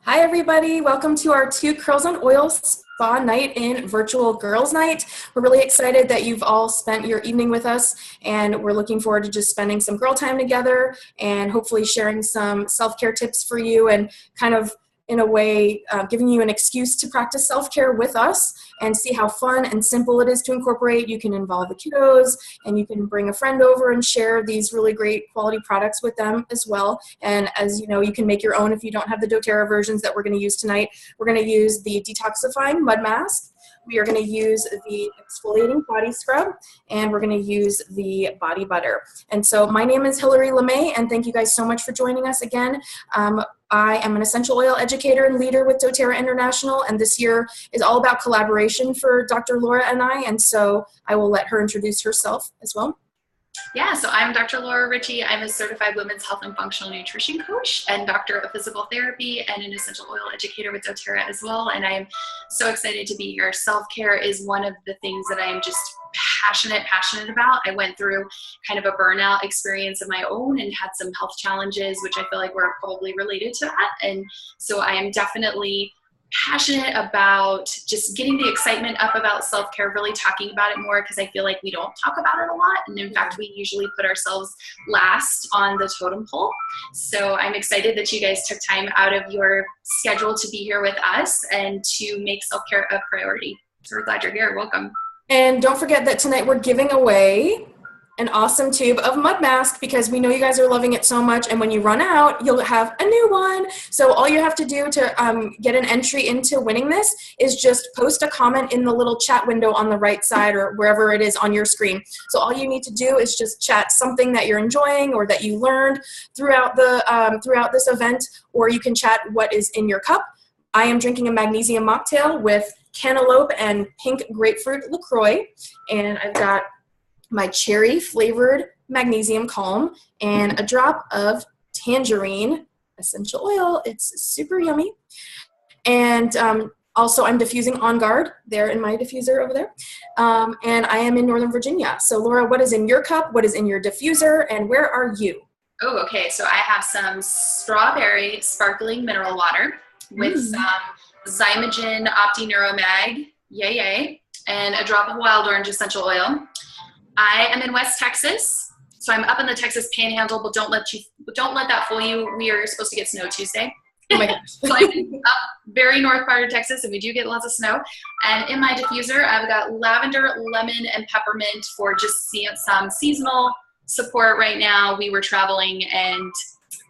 Hi, everybody. Welcome to our Two Curls on Oil Spa Night in Virtual Girls Night. We're really excited that you've all spent your evening with us, and we're looking forward to just spending some girl time together and hopefully sharing some self-care tips for you and kind of, in a way, giving you an excuse to practice self-care with us and see how fun and simple it is to incorporate. You can involve the kiddos, and you can bring a friend over and share these really great quality products with them as well. And as you know, you can make your own if you don't have the doTERRA versions that we're going to use tonight. We're going to use the detoxifying mud mask. We are going to use the exfoliating body scrub, and we're going to use the body butter. And so my name is Hillary LeMay, and thank you guys so much for joining us again. I am an essential oil educator and leader with doTERRA International, and this year is all about collaboration for Dr. Laura and I, and so I will let her introduce herself as well. Yeah, so I'm Dr. Laura Ritchie. I'm a certified women's health and functional nutrition coach and doctor of physical therapy and an essential oil educator with doTERRA as well. And I'm so excited to be here. Self-care is one of the things that I am just passionate about. I went through kind of a burnout experience of my own and had some health challenges, which I feel like were probably related to that. And so I am definitely passionate about just getting the excitement up about self-care, really talking about it more, because I feel like we don't talk about it a lot. And in fact, we usually put ourselves last on the totem pole. So I'm excited that you guys took time out of your schedule to be here with us and to make self-care a priority. So we're glad you're here. Welcome. And don't forget that tonight we're giving away an awesome tube of mud mask because we know you guys are loving it so much, and when you run out, you'll have a new one. So all you have to do to get an entry into winning this is just post a comment in the little chat window on the right side or wherever it is on your screen. So all you need to do is just chat something that you're enjoying or that you learned throughout this event, or you can chat what is in your cup. I am drinking a magnesium mocktail with cantaloupe and pink grapefruit LaCroix, and I've got my cherry flavored magnesium calm and a drop of tangerine essential oil. It's super yummy. And also I'm diffusing On Guard there in my diffuser over there. And I am in Northern Virginia. So Laura, what is in your cup? What is in your diffuser? And where are you? Oh, okay. So I have some strawberry sparkling mineral water with some Zymogen Opti Neuromag, yay, and a drop of wild orange essential oil. I am in West Texas, so I'm up in the Texas Panhandle, but don't let that fool you. We are supposed to get snow Tuesday. Oh my gosh. So I'm up very north part of Texas, and we do get lots of snow. And in my diffuser, I've got lavender, lemon, and peppermint for just some seasonal support right now. We were traveling, and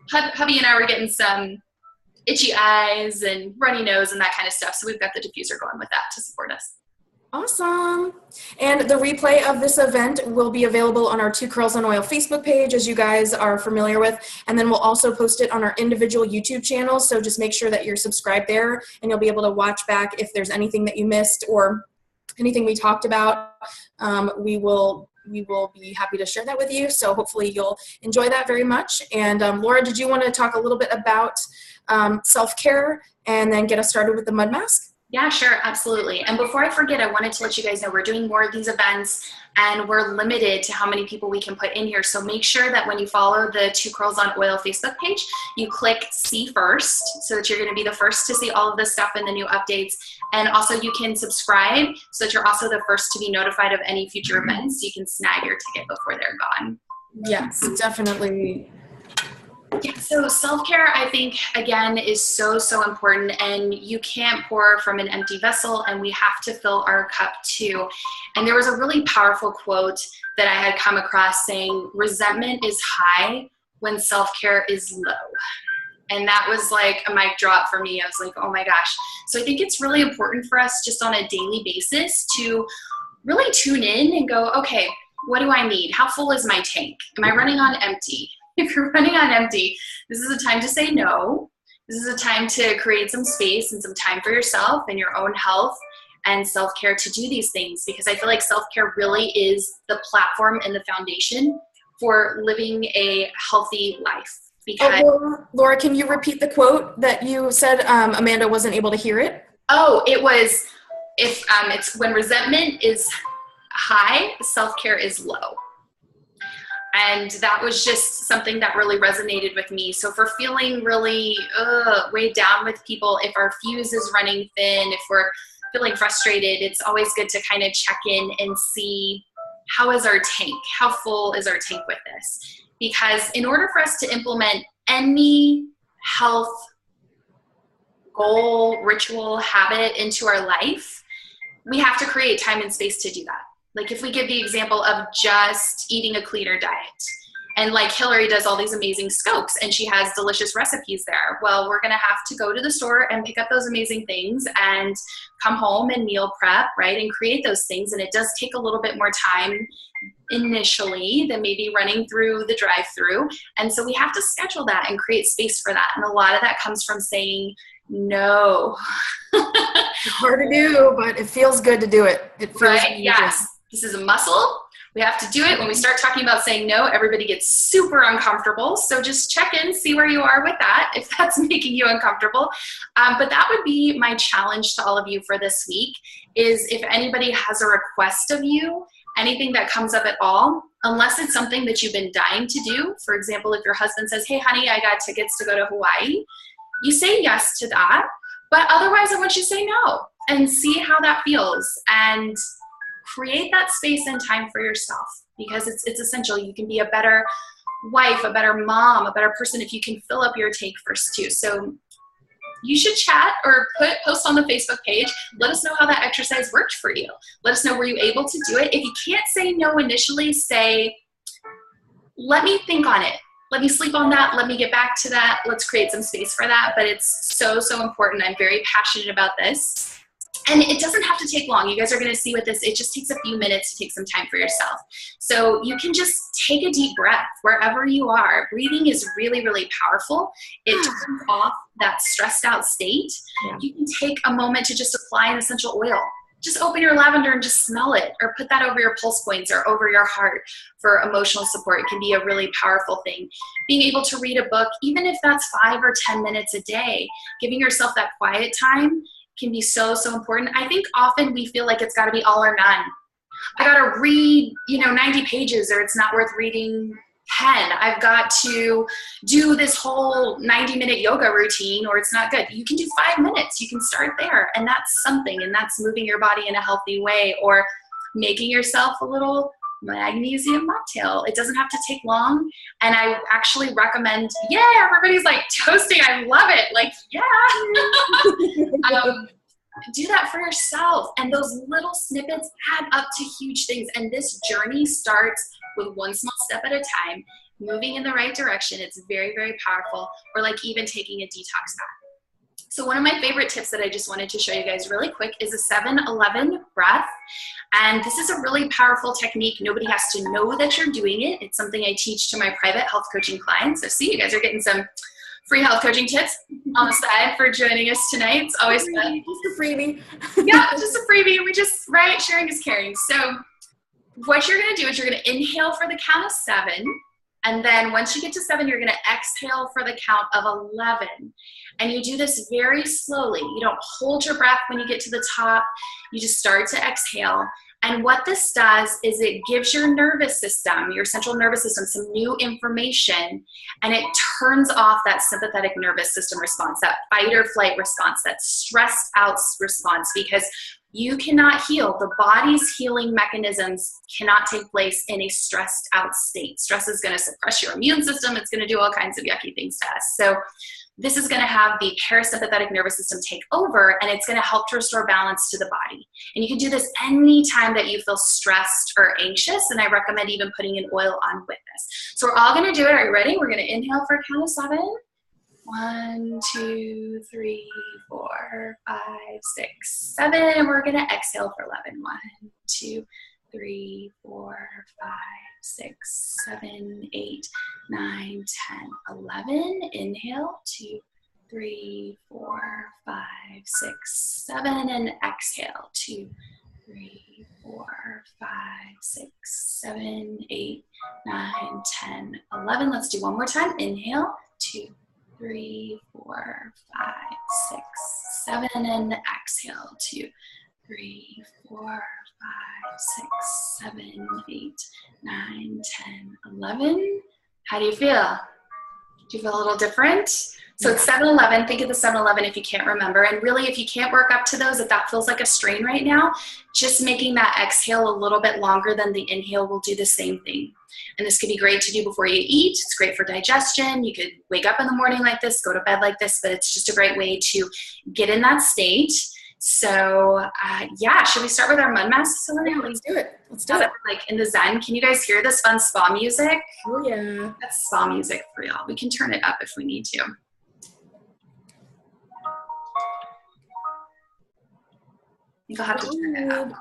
hubby and I were getting some itchy eyes and runny nose and that kind of stuff. So we've got the diffuser going with that to support us. Awesome. And the replay of this event will be available on our Two Curls on Oil Facebook page, as you guys are familiar with. And then we'll also post it on our individual YouTube channels. So just make sure that you're subscribed there, and you'll be able to watch back if there's anything that you missed or anything we talked about. We will be happy to share that with you. So hopefully you'll enjoy that very much. And Laura, did you want to talk a little bit about self-care and then get us started with the mud mask? Yeah, sure, absolutely. And before I forget, I wanted to let you guys know we're doing more of these events, and we're limited to how many people we can put in here. So make sure that when you follow the Two Curls on Oil Facebook page, you click see first, so that you're going to be the first to see all of this stuff and the new updates. And also you can subscribe so that you're also the first to be notified of any future events. You can snag your ticket before they're gone. Yes, definitely. Yeah, so self-care, I think, again, is so important, and you can't pour from an empty vessel, and we have to fill our cup too. And there was a really powerful quote that I had come across saying, resentment is high when self-care is low. And that was like a mic drop for me. I was like, oh my gosh. So I think it's really important for us just on a daily basis to really tune in and go, okay, what do I need? How full is my tank? Am I running on empty? If you're running on empty, this is a time to say no. This is a time to create some space and some time for yourself and your own health and self-care to do these things, because I feel like self-care really is the platform and the foundation for living a healthy life. Because Laura, can you repeat the quote that you said? Amanda wasn't able to hear it. Oh, it was, it's when resentment is high, self-care is low. And that was just something that really resonated with me. So if we're feeling really weighed down with people, if our fuse is running thin, if we're feeling frustrated, it's always good to kind of check in and see, how is our tank? How full is our tank with this? Because in order for us to implement any health goal, ritual, habit into our life, we have to create time and space to do that. Like if we give the example of just eating a cleaner diet, and like Hillary does all these amazing scopes and she has delicious recipes there. Well, we're gonna have to go to the store and pick up those amazing things and come home and meal prep, right? And create those things. And it does take a little bit more time initially than maybe running through the drive-through. And so we have to schedule that and create space for that. And a lot of that comes from saying no. It's hard to do, but it feels good to do it. It feels right? Yes. This is a muscle. We have to do it. When we start talking about saying no, everybody gets super uncomfortable. So just check in, see where you are with that, if that's making you uncomfortable. But that would be my challenge to all of you for this week, is if anybody has a request of you, anything that comes up at all, unless it's something that you've been dying to do. For example, if your husband says, hey, honey, I got tickets to go to Hawaii, you say yes to that. But otherwise, I want you to say no and see how that feels. And create that space and time for yourself, because it's essential. You can be a better wife, a better mom, a better person if you can fill up your tank first too. So you should chat or post on the Facebook page. Let us know how that exercise worked for you. Let us know, were you able to do it? If you can't say no initially, say, let me think on it. Let me sleep on that. Let me get back to that. Let's create some space for that. But it's so, so important. I'm very passionate about this. And it doesn't have to take long. You guys are going to see with this, it just takes a few minutes to take some time for yourself. So you can just take a deep breath wherever you are. Breathing is really, really powerful. It turns off that stressed out state. Yeah. You can take a moment to just apply an essential oil. Just open your lavender and just smell it, or put that over your pulse points or over your heart for emotional support. It can be a really powerful thing. Being able to read a book, even if that's 5 or 10 minutes a day, giving yourself that quiet time can be so, so important. I think often we feel like it's got to be all or none. I got to read, 90 pages, or it's not worth reading 10. I've got to do this whole 90-minute yoga routine, or it's not good. You can do 5 minutes. You can start there, and that's something, and that's moving your body in a healthy way, or making yourself a little magnesium mocktail. It doesn't have to take long, and I actually recommend, everybody's like toasting, I love it, like, do that for yourself, and those little snippets add up to huge things, and this journey starts with one small step at a time, moving in the right direction. It's very, very powerful. Or like even taking a detox bath. So one of my favorite tips that I just wanted to show you guys really quick is a 7-11 breath. And this is a really powerful technique. Nobody has to know that you're doing it. It's something I teach to my private health coaching clients. So see, you guys are getting some free health coaching tips on the side for joining us tonight. It's always fun. Just a freebie. Yeah, just a freebie. Sharing is caring. So what you're going to do is you're going to inhale for the count of 7. And then once you get to 7, you're going to exhale for the count of 11. And you do this very slowly. You don't hold your breath when you get to the top. You just start to exhale. And what this does is it gives your nervous system, your central nervous system, some new information, and it turns off that sympathetic nervous system response, that fight or flight response, that stressed out response, because you cannot heal. The body's healing mechanisms cannot take place in a stressed out state. Stress is going to suppress your immune system. It's going to do all kinds of yucky things to us. So this is going to have the parasympathetic nervous system take over, and it's going to help to restore balance to the body. And you can do this anytime that you feel stressed or anxious, and I recommend even putting an oil on with this. So we're all going to do it. Are you ready? We're going to inhale for a count of 7. 1, 2, 3, 4, 5, 6, 7. And we're going to exhale for 11. 1, 2, 3, 4, 5, 6, 7, 8, 9, 10, 11. Inhale. 2, 3, 4, 5, 6, 7. And exhale. 2, 3, 4, 5, 6, 7, 8, 9, 10, 11. Let's do one more time. Inhale. 2, 3, 4, 5, 6, 7, and exhale. 2, 3, 4, 5, 6, 7, 8, 9, 10, 11. How do you feel? Do you feel a little different? So it's 7-Eleven. Think of the 7-Eleven if you can't remember. And really, if you can't work up to those, if that feels like a strain right now, just making that exhale a little bit longer than the inhale will do the same thing. And this could be great to do before you eat. It's great for digestion. You could wake up in the morning like this, go to bed like this, but it's just a great way to get in that state. So yeah, should we start with our mud masks? Yeah, let's do it. Let's do it. Like in the Zen, can you guys hear this fun spa music? Oh yeah. That's spa music for y'all. We can turn it up if we need to. You'll have to turn it up.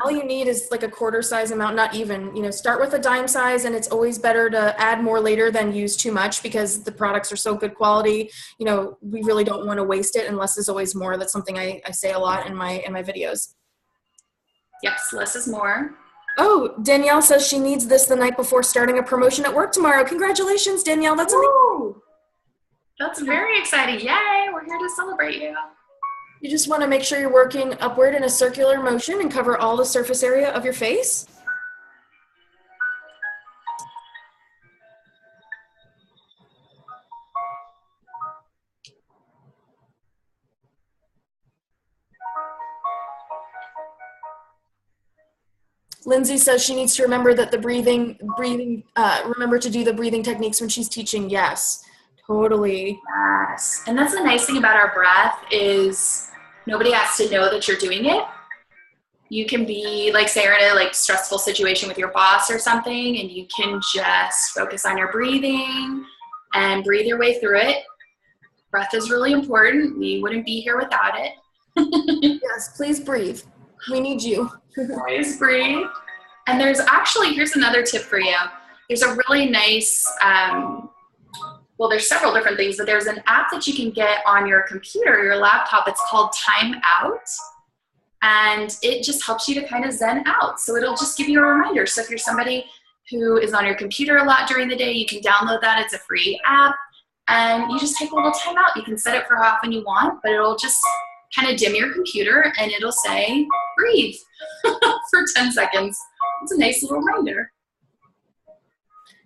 All you need is like a quarter size amount, not even, start with a dime size, and it's always better to add more later than use too much because the products are so good quality. We really don't want to waste it, and less is always more. That's something I say a lot in my videos. Yes, less is more. Oh, Danielle says she needs this the night before starting a promotion at work tomorrow. Congratulations, Danielle. That's amazing. That's very exciting. Yay, we're here to celebrate you. You just want to make sure you're working upward in a circular motion and cover all the surface area of your face. Lindsay says she needs to remember that remember to do the breathing techniques when she's teaching. Yes, totally. Yes. And that's the nice thing about our breath is nobody has to know that you're doing it. You can be like, say you're in a stressful situation with your boss or something, and you can just focus on your breathing and breathe your way through it. Breath is really important. We wouldn't be here without it. Yes, please breathe. We need you. Always breathe. And here's another tip for you. There's a really nice, there's several different things, but there's an app that you can get on your computer, your laptop. It's called Time Out. And it just helps you to kind of zen out. So it'll just give you a reminder. So if you're somebody who is on your computer a lot during the day, you can download that. It's a free app. And you just take a little time out. You can set it for how often you want, but it'll just kind of dim your computer and it'll say, breathe for 10 seconds. It's a nice little reminder.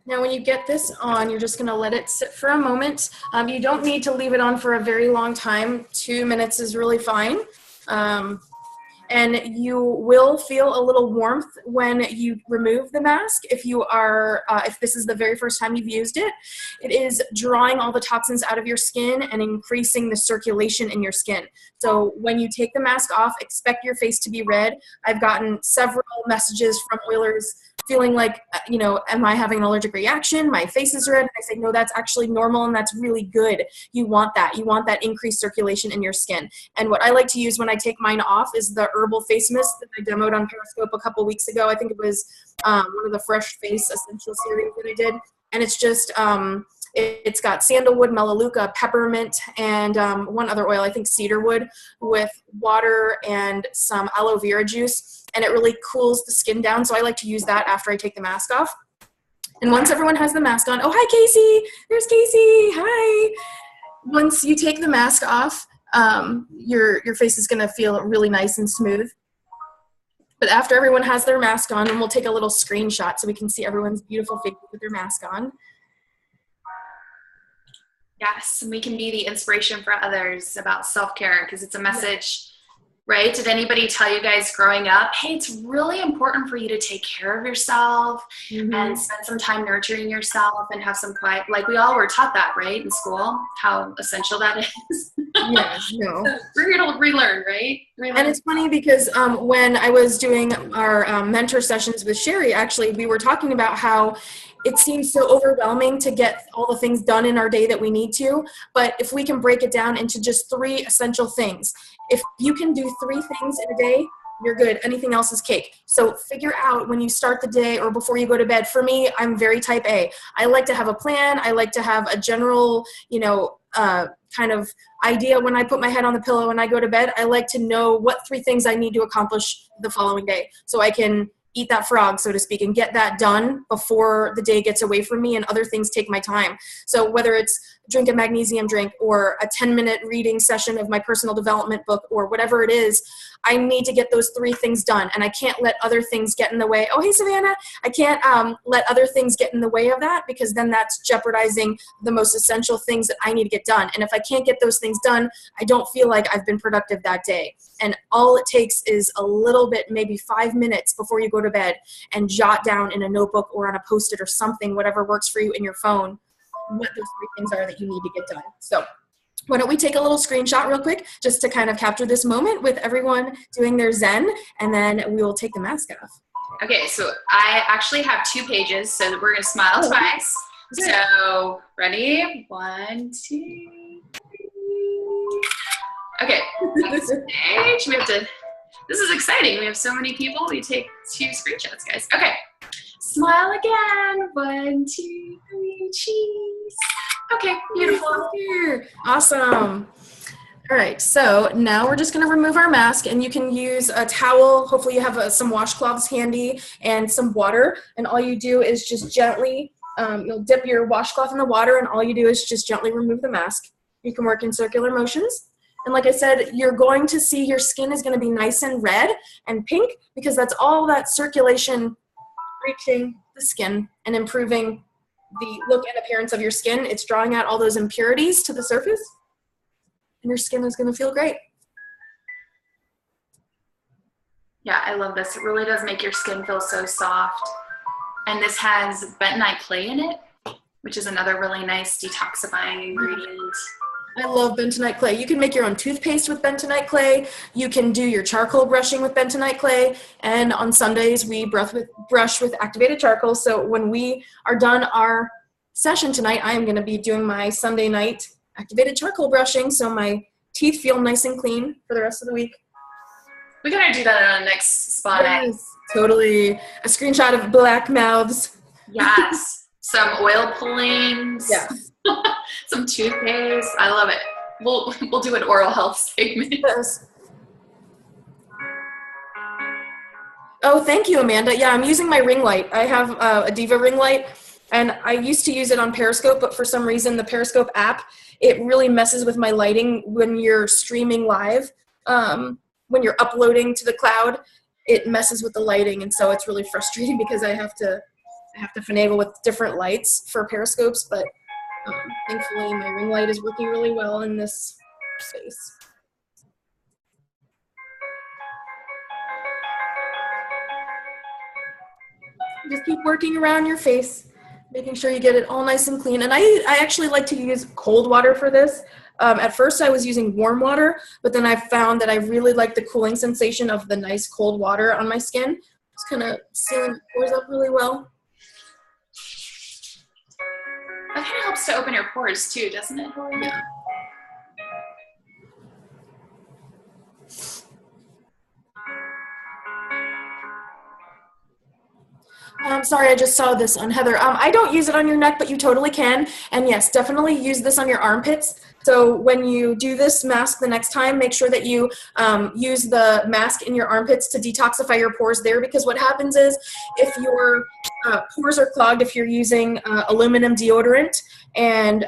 Now, when you get this on, you're just going to let it sit for a moment. You don't need to leave it on for a very long time. 2 minutes is really fine. And you will feel a little warmth when you remove the mask. If this is the very first time you've used it, it is drawing all the toxins out of your skin and increasing the circulation in your skin. So when you take the mask off, expect your face to be red. I've gotten several messages from oilers feeling like, am I having an allergic reaction? My face is red. And I say, no, that's actually normal and that's really good. You want that. You want that increased circulation in your skin. And what I like to use when I take mine off is the herbal face mist that I demoed on Periscope a couple weeks ago. I think it was one of the Fresh Face Essential series that I did. And it's just, it's got sandalwood, melaleuca, peppermint, and one other oil, I think cedarwood, with water and some aloe vera juice. And it really cools the skin down. So I like to use that after I take the mask off. And once everyone has the mask on, oh, hi, Casey. There's Casey. Hi. Once you take the mask off, your face is going to feel really nice and smooth. But after everyone has their mask on, and we'll take a little screenshot so we can see everyone's beautiful face with their mask on. Yes, and we can be the inspiration for others about self-care because it's a message, right? Did anybody tell you guys growing up, hey, it's really important for you to take care of yourself and spend some time nurturing yourself and have some quiet, like we all were taught that, right, in school, how essential that is. Yes, no. So we're here to relearn, right? Relearn. And it's funny because when I was doing our mentor sessions with Sherry, actually, we were talking about how it seems so overwhelming to get all the things done in our day that we need to. But if we can break it down into just 3 essential things, if you can do 3 things in a day, you're good. Anything else is cake. So figure out when you start the day or before you go to bed. For me, I'm very type A. I like to have a plan. I like to have a general, kind of idea when I put my head on the pillow and I go to bed. I like to know what 3 things I need to accomplish the following day so I can eat that frog, so to speak, and get that done before the day gets away from me and other things take my time. So whether it's drink a magnesium drink or a 10-minute reading session of my personal development book or whatever it is, I need to get those 3 things done, and I can't let other things get in the way. Oh, hey, Savannah. I can't let other things get in the way of that, because then that's jeopardizing the most essential things that I need to get done. And if I can't get those things done, I don't feel like I've been productive that day. And all it takes is a little bit, maybe 5 minutes before you go to bed, and jot down in a notebook or on a Post-it or something, whatever works for you in your phone, what those 3 things are that you need to get done. So why don't we take a little screenshot real quick just to kind of capture this moment with everyone doing their Zen, and then we will take the mask off. Okay, so I actually have 2 pages, so we're going to smile twice. Okay. So, ready? 1, 2, 3. Okay, next page. We have to, this is exciting. We have so many people. We take 2 screenshots, guys. Okay, smile again. 1, 2, 3, cheese. Okay, beautiful. Awesome. All right, so now we're just going to remove our mask, and you can use a towel. Hopefully you have some washcloths handy and some water, and all you do is just gently, you'll dip your washcloth in the water, and all you do is just gently remove the mask. You can work in circular motions. And like I said, you're going to see your skin is going to be nice and red and pink, because that's all that circulation reaching the skin and improving the look and appearance of your skin. It's drawing out all those impurities to the surface, and your skin is going to feel great. Yeah, I love this. It really does make your skin feel so soft. And this has bentonite clay in it, which is another really nice detoxifying ingredient. I love bentonite clay. You can make your own toothpaste with bentonite clay. You can do your charcoal brushing with bentonite clay. And on Sundays, we brush with activated charcoal. So when we are done our session tonight, I am going to be doing my Sunday night activated charcoal brushing, so my teeth feel nice and clean for the rest of the week. We gotta do that on the next spa night. Yes, totally. A screenshot of black mouths. Yes. Some oil pullings. Yes. Some toothpaste. I love it. We'll do an oral health segment. Yes. Oh, thank you, Amanda. Yeah, I'm using my ring light. I have a Diva ring light, and I used to use it on Periscope, but for some reason the Periscope app, it really messes with my lighting when you're streaming live. When you're uploading to the cloud, it messes with the lighting, and so it's really frustrating because I have to finagle with different lights for Periscopes, but thankfully my ring light is working really well in this space. Just keep working around your face, making sure you get it all nice and clean. And I actually like to use cold water for this. At first I was using warm water, but then I found that I really like the cooling sensation of the nice cold water on my skin. It's kind of sealing the pores up really well. That kind of helps to open your pores too, doesn't it? Yeah. Sorry, I just saw this on Heather. I don't use it on your neck, but you totally can. And yes, definitely use this on your armpits. So when you do this mask the next time, make sure that you use the mask in your armpits to detoxify your pores there, because what happens is if your pores are clogged, if you're using aluminum deodorant and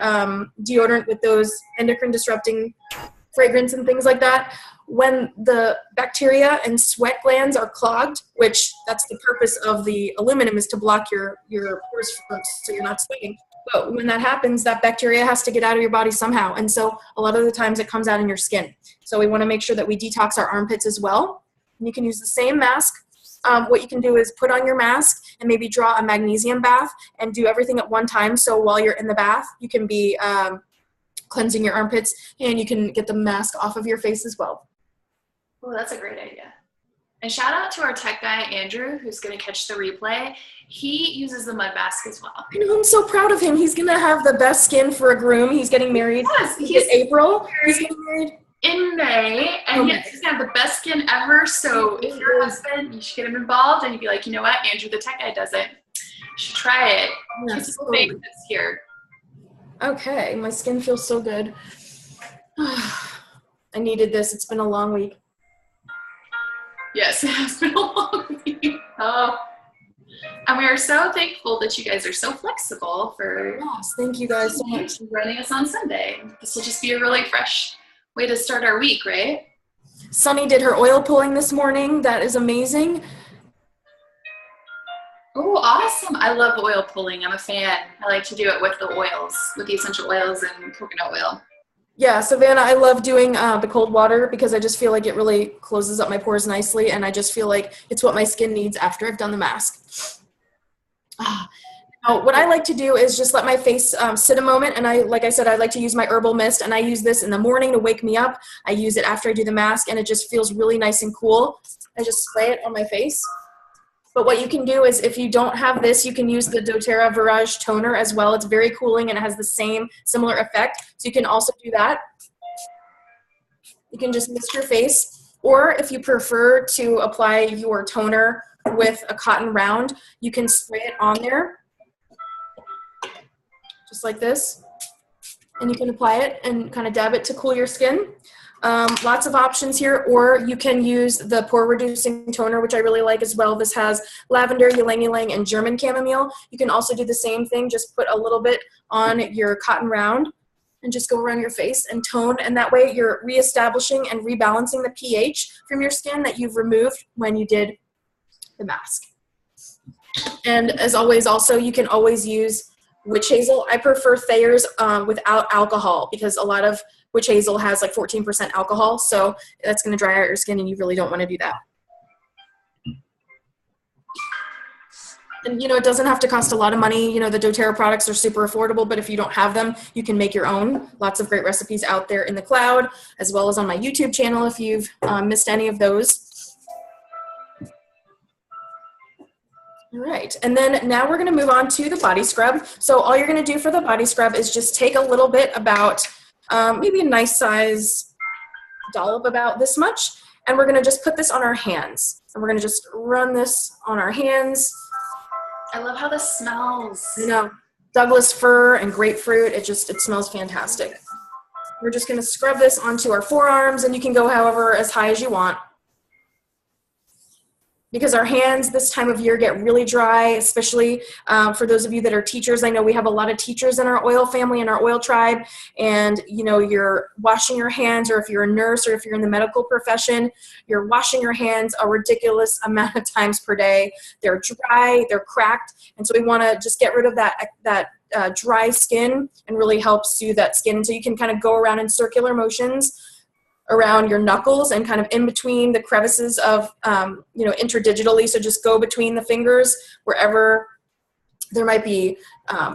deodorant with those endocrine disrupting fragrance and things like that, when the bacteria and sweat glands are clogged, which that's the purpose of the aluminum, is to block your pores so you're not sweating. But when that happens, that bacteria has to get out of your body somehow. And so a lot of the times it comes out in your skin. So we want to make sure that we detox our armpits as well. And you can use the same mask. What you can do is put on your mask and maybe draw a magnesium bath and do everything at one time. So while you're in the bath, you can be cleansing your armpits, and you can get the mask off of your face as well. Oh, that's a great idea. And shout out to our tech guy, Andrew, who's going to catch the replay. He uses the mud mask as well. I know, I'm so proud of him. He's going to have the best skin for a groom. He's getting married. Yes, he's April. He's getting married in May. And yes, he's going to have the best skin ever. So if you're a husband, you should get him involved. And you'd be like, you know what? Andrew, the tech guy, does it. You should try it. Yes, totally. Here. Okay, my skin feels so good. I needed this. It's been a long week. Yes, it has been a long week. Oh. And we are so thankful that you guys are so flexible for Yes, thank you guys so much. joining us on Sunday. This will just be a really fresh way to start our week, right? Sunny did her oil pulling this morning. That is amazing. Oh, awesome. I love oil pulling. I'm a fan. I like to do it with the oils, with the essential oils and coconut oil. Yeah, Savannah, I love doing the cold water because I just feel like it really closes up my pores nicely, and I just feel like it's what my skin needs after I've done the mask. Now, what I like to do is just let my face sit a moment, and like I said, I like to use my herbal mist, and I use this in the morning to wake me up. I use it after I do the mask, and it just feels really nice and cool. I just spray it on my face. But what you can do is, if you don't have this, you can use the doTERRA Virage toner as well. It's very cooling and it has the same similar effect. So you can also do that. You can just mist your face. Or if you prefer to apply your toner with a cotton round, you can spray it on there, just like this. And you can apply it and kind of dab it to cool your skin. Lots of options here, or you can use the pore reducing toner, which I really like as well. This has lavender, ylang ylang, and German chamomile. You can also do the same thing, just put a little bit on your cotton round and just go around your face and tone, and that way you're reestablishing and rebalancing the pH from your skin that you've removed when you did the mask. And as always, also, you can always use witch hazel. I prefer Thayer's without alcohol, because a lot of witch hazel has like 14% alcohol, so that's going to dry out your skin, and you really don't want to do that. And, it doesn't have to cost a lot of money. The doTERRA products are super affordable, but if you don't have them, you can make your own. Lots of great recipes out there in the cloud, as well as on my YouTube channel if you've missed any of those. All right, and then now we're going to move on to the body scrub. So all you're going to do for the body scrub is just take a little bit, about maybe a nice size dollop, about this much, and we're going to just put this on our hands. And we're going to just run this on our hands. I love how this smells. Douglas fir and grapefruit, it smells fantastic. We're just going to scrub this onto our forearms, and you can go however as high as you want. Because our hands this time of year get really dry, especially for those of you that are teachers. I know we have a lot of teachers in our oil family, in our oil tribe, and you're washing your hands, or if you're a nurse or if you're in the medical profession, you're washing your hands a ridiculous amount of times per day. They're dry, they're cracked, and so we want to just get rid of that dry skin and really help soothe that skin. And so you can kind of go around in circular motions around your knuckles and kind of in between the crevices of, intradigitally. So just go between the fingers wherever there might be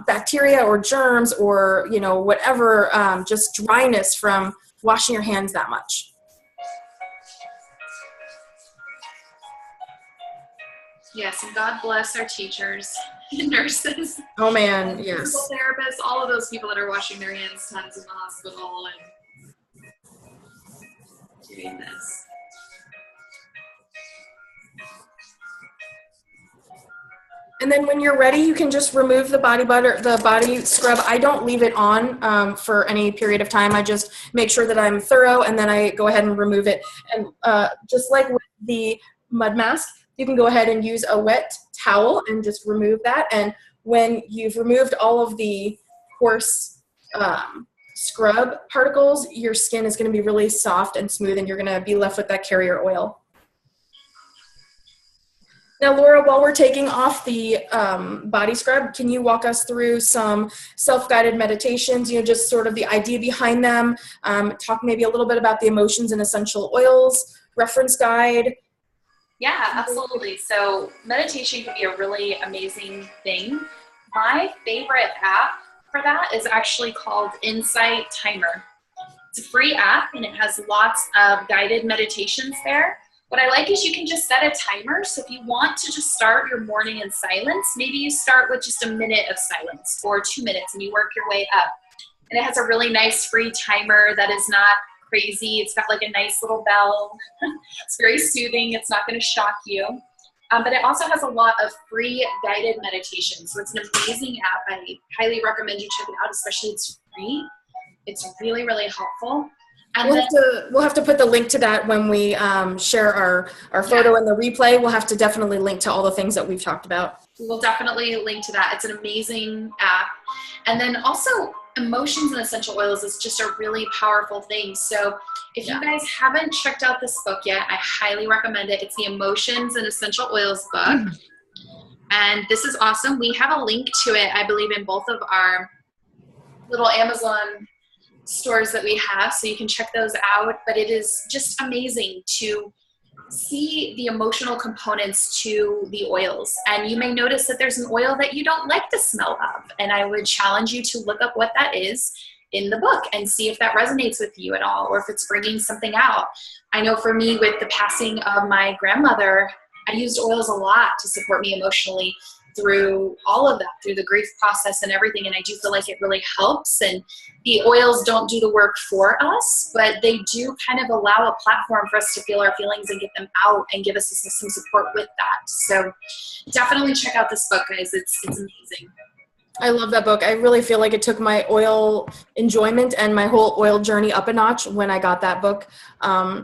bacteria or germs or, whatever, just dryness from washing your hands that much. Yes, and God bless our teachers and nurses. Oh man, yes. Therapists, all of those people that are washing their hands tons in the hospital and doing this. And then when you're ready, you can just remove the body scrub. I don't leave it on for any period of time. I just make sure that I'm thorough, and then I go ahead and remove it. And just like with the mud mask, you can go ahead and use a wet towel and just remove that. And when you've removed all of the coarse scrub particles, your skin is going to be really soft and smooth, and you're going to be left with that carrier oil. Now, Laura, while we're taking off the body scrub, can you walk us through some self-guided meditations, just sort of the idea behind them, talk maybe a little bit about the emotions and essential oils, reference guide? Yeah, absolutely. So meditation can be a really amazing thing. My favorite app for that is actually called Insight Timer. It's a free app, and it has lots of guided meditations there. What I like is you can just set a timer. So if you want to just start your morning in silence, maybe you start with just a minute of silence or 2 minutes, and you work your way up. And it has a really nice free timer that is not crazy. It's got like a nice little bell. It's very soothing. It's not going to shock you. But it also has a lot of free guided meditations. So it's an amazing app. I highly recommend you check it out, especially it's free. It's really, really helpful. And then We'll have to put the link to that when we share our photo and the replay. We'll have to definitely link to all the things that we've talked about. we'll definitely link to that. It's an amazing app. And then also emotions and essential oils is just a really powerful thing. So if you guys haven't checked out this book yet, I highly recommend it. It's the Emotions and Essential Oils book. And this is awesome. We have a link to it, I believe, in both of our little Amazon stores that we have, so you can check those out. But it is just amazing to see the emotional components to the oils. And you may notice that there's an oil that you don't like the smell of. And I would challenge you to look up what that is in the book and see if that resonates with you at all, or if it's bringing something out. I know for me, with the passing of my grandmother, I used oils a lot to support me emotionally through all of that, through the grief process and everything. And I do feel like it really helps. And the oils don't do the work for us, but they do kind of allow a platform for us to feel our feelings and get them out and give us some support with that. So definitely check out this book, guys. It's amazing. I love that book. I really feel like it took my oil enjoyment and my whole oil journey up a notch when I got that book.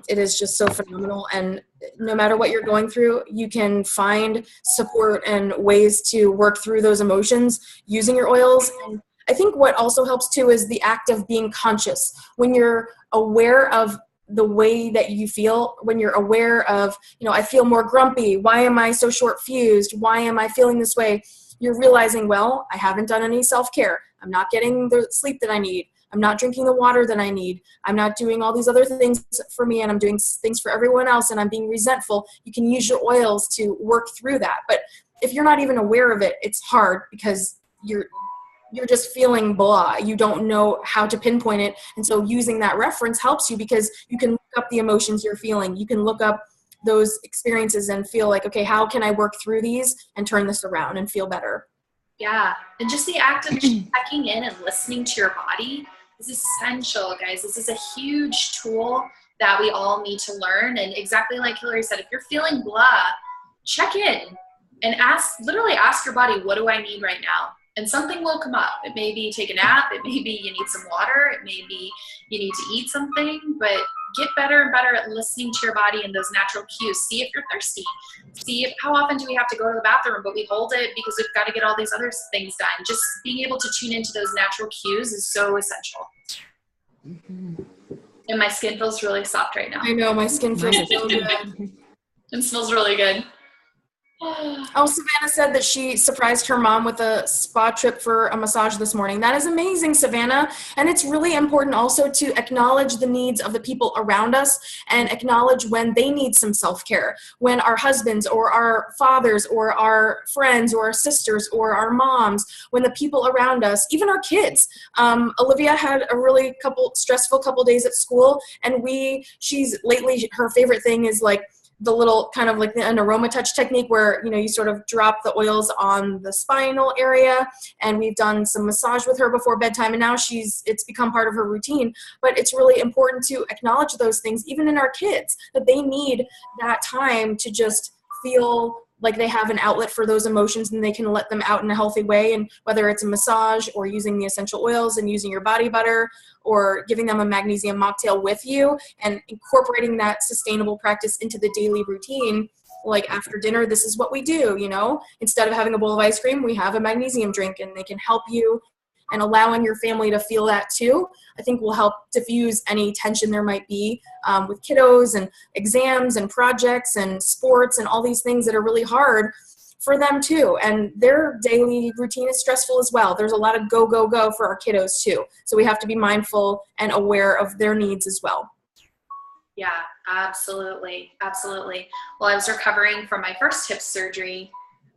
It is just so phenomenal. And no matter what you're going through, you can find support and ways to work through those emotions using your oils. And I think what also helps too is the act of being conscious. When you're aware of the way that you feel, when you're aware of, I feel more grumpy. Why am I so short fused? Why am I feeling this way? You're realizing, well, I haven't done any self-care. I'm not getting the sleep that I need. I'm not drinking the water that I need. I'm not doing all these other things for me, and I'm doing things for everyone else, and I'm being resentful. You can use your oils to work through that. But if you're not even aware of it, it's hard because you're just feeling blah. You don't know how to pinpoint it. And so using that reference helps you, because you can look up the emotions you're feeling. You can look up those experiences and feel like, okay, how can I work through these and turn this around and feel better? Yeah. And just the act of checking in and listening to your body is essential, guys. This is a huge tool that we all need to learn. And exactly like Hillary said, if you're feeling blah, check in and literally ask your body, what do I need right now? And something will come up. It may be take a nap. It may be you need some water. It may be you need to eat something. But get better and better at listening to your body and those natural cues. See if you're thirsty. See how often do we have to go to the bathroom, but we hold it because we've got to get all these other things done. Just being able to tune into those natural cues is so essential. And my skin feels really soft right now. I know, my skin feels so good. It smells really good. Oh, Savannah said that she surprised her mom with a spa trip for a massage this morning. That is amazing, Savannah. And it's really important also to acknowledge the needs of the people around us and acknowledge when they need some self-care. When our husbands or our fathers or our friends or our sisters or our moms, when the people around us, even our kids. Olivia had a really stressful couple days at school, and she's lately, her favorite thing is like the little kind of like an aroma touch technique where, you sort of drop the oils on the spinal area. And we've done some massage with her before bedtime, and now it's become part of her routine. But it's really important to acknowledge those things, even in our kids, that they need that time to just feel like they have an outlet for those emotions and they can let them out in a healthy way. And whether it's a massage or using the essential oils and using your body butter or giving them a magnesium mocktail with you and incorporating that sustainable practice into the daily routine, like after dinner, this is what we do, instead of having a bowl of ice cream, we have a magnesium drink, and they can help you. And allowing your family to feel that too, I think will help diffuse any tension there might be with kiddos and exams and projects and sports and all these things that are really hard for them too. And their daily routine is stressful as well. There's a lot of go, go, go for our kiddos too. So we have to be mindful and aware of their needs as well. Yeah, absolutely. Absolutely. Well, I was recovering from my first hip surgery.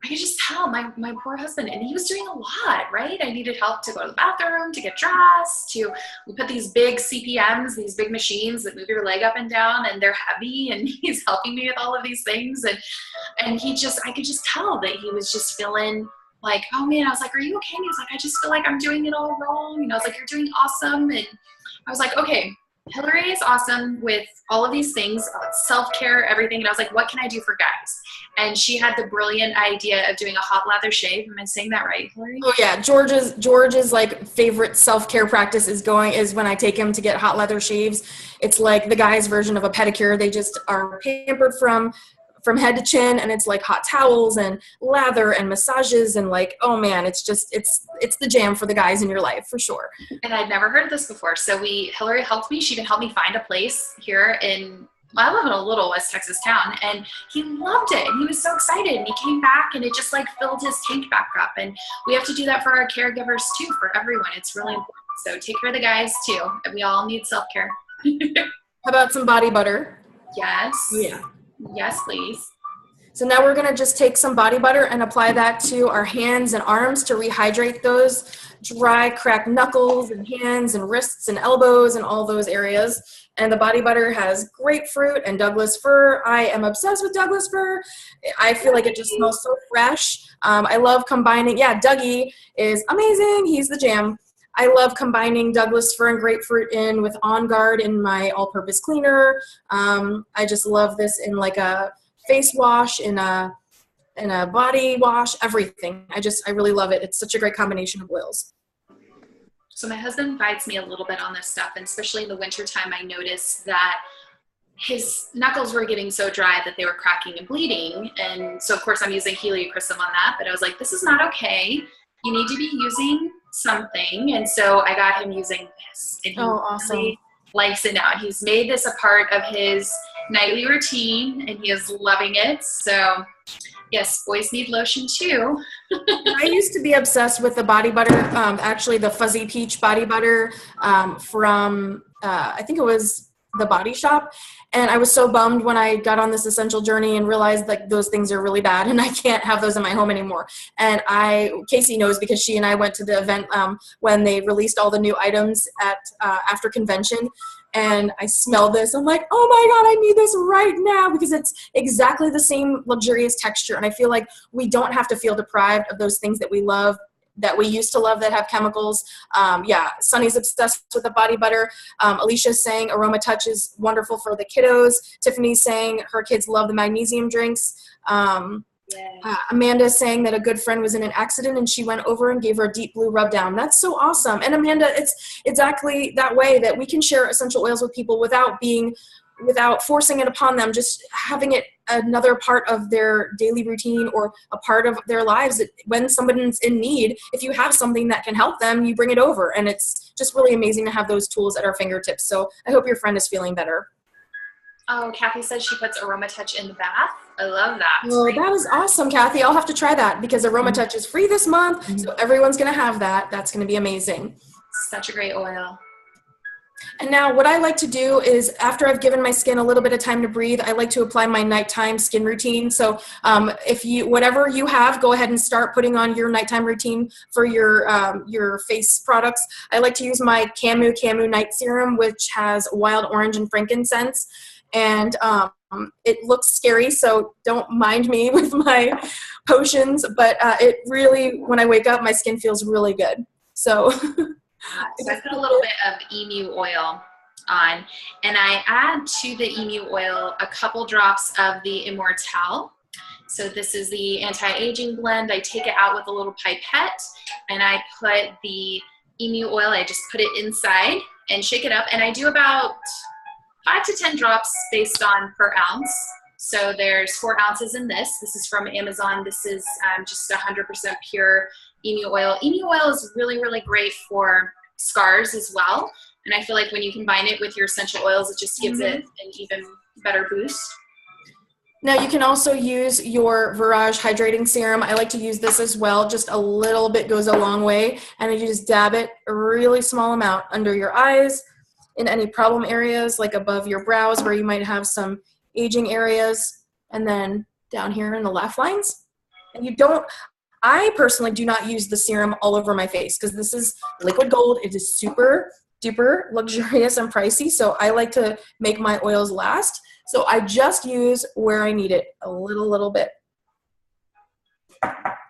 I could just tell my poor husband, and he was doing a lot, right? I needed help to go to the bathroom, to get dressed, we put these big CPMs, these big machines that move your leg up and down, and they're heavy, and he's helping me with all of these things. And I could just tell that he was just feeling like, oh man, I was like, are you okay? And he was like, I just feel like I'm doing it all wrong. And I was like, you're doing awesome. And I was like, okay, Hillary is awesome with all of these things, self-care, everything. And I was like, what can I do for guys? And she had the brilliant idea of doing a hot lather shave. Am I saying that right, Hillary? Oh yeah, George's like favorite self-care practice is when I take him to get hot leather shaves. It's like the guy's version of a pedicure. They just are pampered from head to chin, and it's like hot towels and lather and massages, and like, oh man, it's the jam for the guys in your life for sure. And I'd never heard of this before. So Hillary helped me. She even helped me find a place here I live in a little West Texas town, and he loved it. And he was so excited, and he came back, and it just like filled his tank back up. And we have to do that for our caregivers too, for everyone. It's really important. So take care of the guys too. We all need self-care. How about some body butter? Yes. Yeah. Yes, please. So now we're going to just take some body butter and apply that to our hands and arms to rehydrate those dry, cracked knuckles and hands and wrists and elbows and all those areas. And the body butter has grapefruit and Douglas fir. I am obsessed with Douglas fir. I feel like it just smells so fresh. I love combining, Dougie is amazing. He's the jam. I love combining Douglas fir and grapefruit in with On Guard in my all-purpose cleaner. I just love this in like a face wash, in a body wash, everything. I really love it. It's such a great combination of oils. So my husband guides me a little bit on this stuff, and especially in the wintertime, I noticed that his knuckles were getting so dry that they were cracking and bleeding. And so of course I'm using heliochrysum on that, but I was like, this is not okay. You need to be using something. And so I got him using this, and he awesome. really likes it now. He's made this a part of his nightly routine, and he is loving it. So yes, boys need lotion too. I used to be obsessed with the body butter, actually the fuzzy peach body butter from, I think it was the Body Shop. And I was so bummed when I got on this essential journey and realized like those things are really bad and I can't have those in my home anymore. And Casey knows because she and I went to the event when they released all the new items at after convention. And I smelled this. I'm like, oh my God, I need this right now, because it's exactly the same luxurious texture. And I feel like we don't have to feel deprived of those things that we love, that we used to love, that have chemicals. Sunny's obsessed with the body butter. Alicia's saying Aroma Touch is wonderful for the kiddos. Tiffany's saying her kids love the magnesium drinks. Amanda's saying that a good friend was in an accident and she went over and gave her a deep blue rub down. That's so awesome. And Amanda, it's exactly that way that we can share essential oils with people without forcing it upon them, just having it another part of their daily routine or a part of their lives. That when someone's in need, if you have something that can help them, you bring it over. And it's just really amazing to have those tools at our fingertips. So I hope your friend is feeling better. Oh, Kathy says she puts Aroma Touch in the bath. I love that. Well, that is awesome, Kathy. I'll have to try that because Aroma Touch is free this month. So everyone's going to have that. That's going to be amazing. Such a great oil. And now what I like to do is, after I've given my skin a little bit of time to breathe, I like to apply my nighttime skin routine. So whatever you have, go ahead and start putting on your nighttime routine for your face products. I like to use my Camu Night Serum, which has wild orange and frankincense. And it looks scary, so don't mind me with my potions. But it really, when I wake up, my skin feels really good. So... So I put a little bit of emu oil on, and I add to the emu oil a couple drops of the Immortelle. So this is the anti-aging blend. I take it out with a little pipette, and I put the emu oil, I just put it inside and shake it up, and I do about 5 to 10 drops based on per ounce. So there's 4 ounces in this. This is from Amazon. This is just 100% pure emu oil. Emu oil is really, really great for scars as well. And I feel like when you combine it with your essential oils, it just gives it an even better boost. Now you can also use your Virage Hydrating Serum. I like to use this as well. Just a little bit goes a long way. And you just dab it a really small amount under your eyes, in any problem areas, like above your brows where you might have some aging areas, and then down here in the laugh lines. And I personally do not use the serum all over my face because this is liquid gold. It is super duper luxurious and pricey. So I like to make my oils last. So I just use where I need it, a little bit.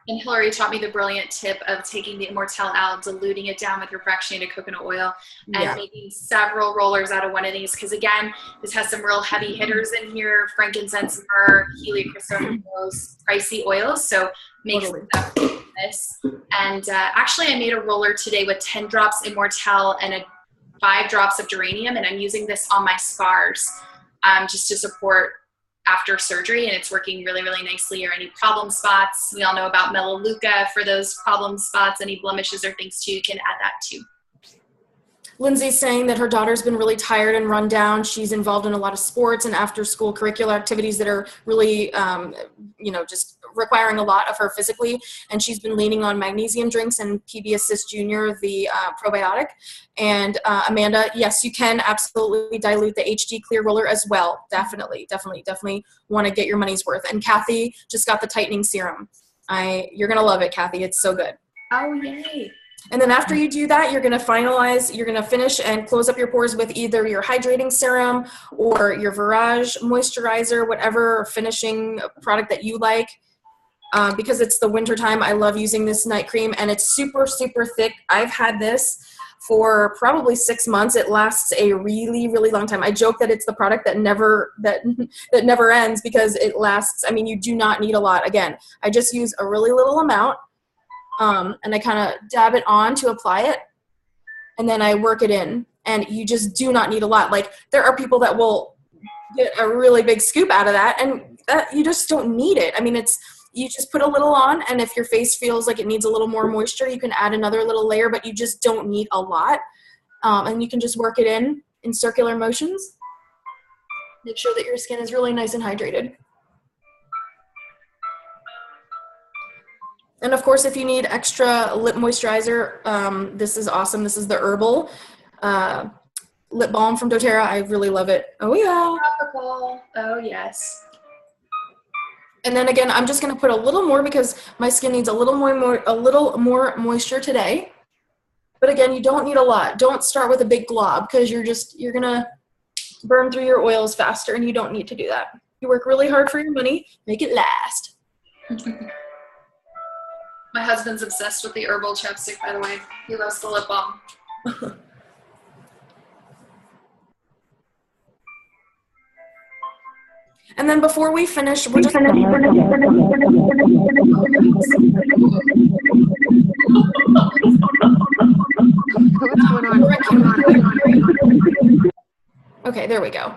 And Hillary taught me the brilliant tip of taking the Immortelle out, diluting it down with your fractionated coconut oil, and making several rollers out of one of these. Because again, this has some real heavy hitters in here: frankincense, myrrh, heliochrysum, those pricey oils. So make stuff with this. And actually, I made a roller today with 10 drops Immortelle and 5 drops of geranium, and I'm using this on my scars just to support after surgery, and it's working really, really nicely. Or any problem spots, we all know about melaleuca for those problem spots. Any blemishes or things too, you can add that too. Lindsay's saying that her daughter's been really tired and run down. She's involved in a lot of sports and after school curricular activities that are really, just requiring a lot of her physically. And she's been leaning on magnesium drinks and PB Assist Junior, the probiotic. And Amanda, yes, you can absolutely dilute the HD Clear Roller as well. Definitely want to get your money's worth. And Kathy just got the tightening serum. You're going to love it, Kathy. It's so good. Oh, yay. And then after you do that, you're going to finish and close up your pores with either your hydrating serum or your Virage moisturizer, whatever finishing product that you like. Because it's the winter time, I love using this night cream, and it's super, super thick. I've had this for probably 6 months. It lasts a really, really long time. I joke that it's the product that never ends because it lasts. I mean, you do not need a lot. Again, I just use a really little amount. And I kind of dab it on to apply it, and then I work it in, and you just do not need a lot. Like, there are people that will get a really big scoop out of that, and that you just don't need it. I mean, you just put a little on, and if your face feels like it needs a little more moisture, you can add another little layer, but you just don't need a lot. And you can just work it in circular motions. Make sure that your skin is really nice and hydrated. And of course, if you need extra lip moisturizer, this is awesome. This is the Herbal lip balm from doTERRA. I really love it. Oh yeah. Tropical. Oh yes. And then again, I'm just gonna put a little more because my skin needs a little more moisture today. But again, you don't need a lot. Don't start with a big glob because you're gonna burn through your oils faster, and you don't need to do that. You work really hard for your money, make it last. My husband's obsessed with the Herbal chapstick, by the way. He loves the lip balm. And then before we finish, we're just Okay, there we go.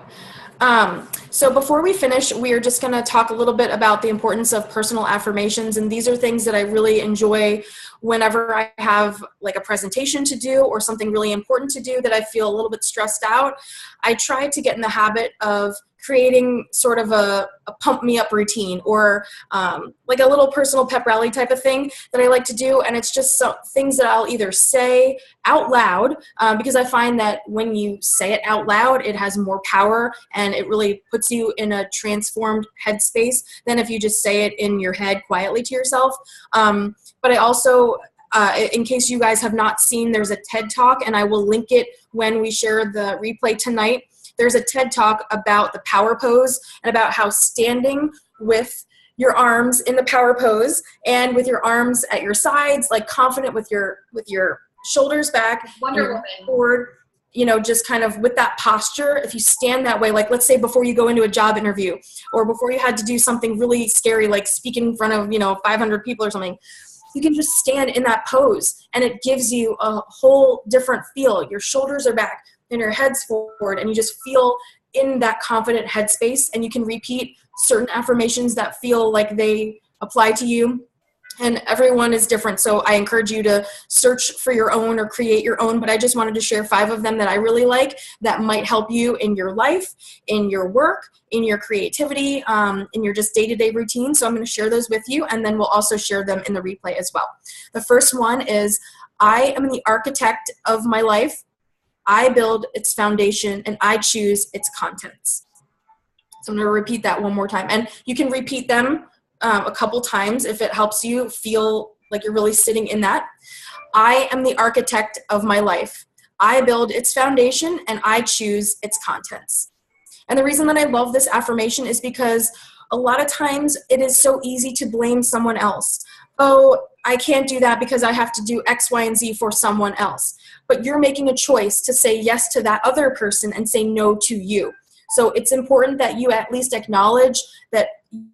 So before we finish, we are just going to talk a little bit about the importance of personal affirmations. And these are things that I really enjoy whenever I have like a presentation to do or something really important to do that I feel a little bit stressed out. I try to get in the habit of creating sort of a pump me up routine or like a little personal pep rally type of thing that I like to do. And it's just some things that I'll either say out loud because I find that when you say it out loud, it has more power and it really puts you in a transformed headspace than if you just say it in your head quietly to yourself. But I also, in case you guys have not seen, there's a TED Talk, and I will link it when we share the replay tonight. There's a TED Talk about the power pose and about how standing with your arms in the power pose and with your arms at your sides, like confident with your shoulders back, Wonder Woman. Forward, just kind of with that posture. If you stand that way, like let's say before you go into a job interview or before you had to do something really scary, like speak in front of 500 people or something, you can just stand in that pose and it gives you a whole different feel. Your shoulders are back and your head's forward, and you just feel in that confident headspace, and you can repeat certain affirmations that feel like they apply to you. And everyone is different, so I encourage you to search for your own or create your own, but I just wanted to share 5 of them that I really like that might help you in your life, in your work, in your creativity, in your just day-to-day routine. So I'm going to share those with you, and then we'll also share them in the replay as well. The first one is, I am the architect of my life. I build its foundation, and I choose its contents. So I'm going to repeat that one more time. And you can repeat them a couple times if it helps you feel like you're really sitting in that. I am the architect of my life. I build its foundation, and I choose its contents. And the reason that I love this affirmation is because a lot of times it is so easy to blame someone else. Oh, I can't do that because I have to do X, Y, and Z for someone else. But you're making a choice to say yes to that other person and say no to you. So it's important that you at least acknowledge that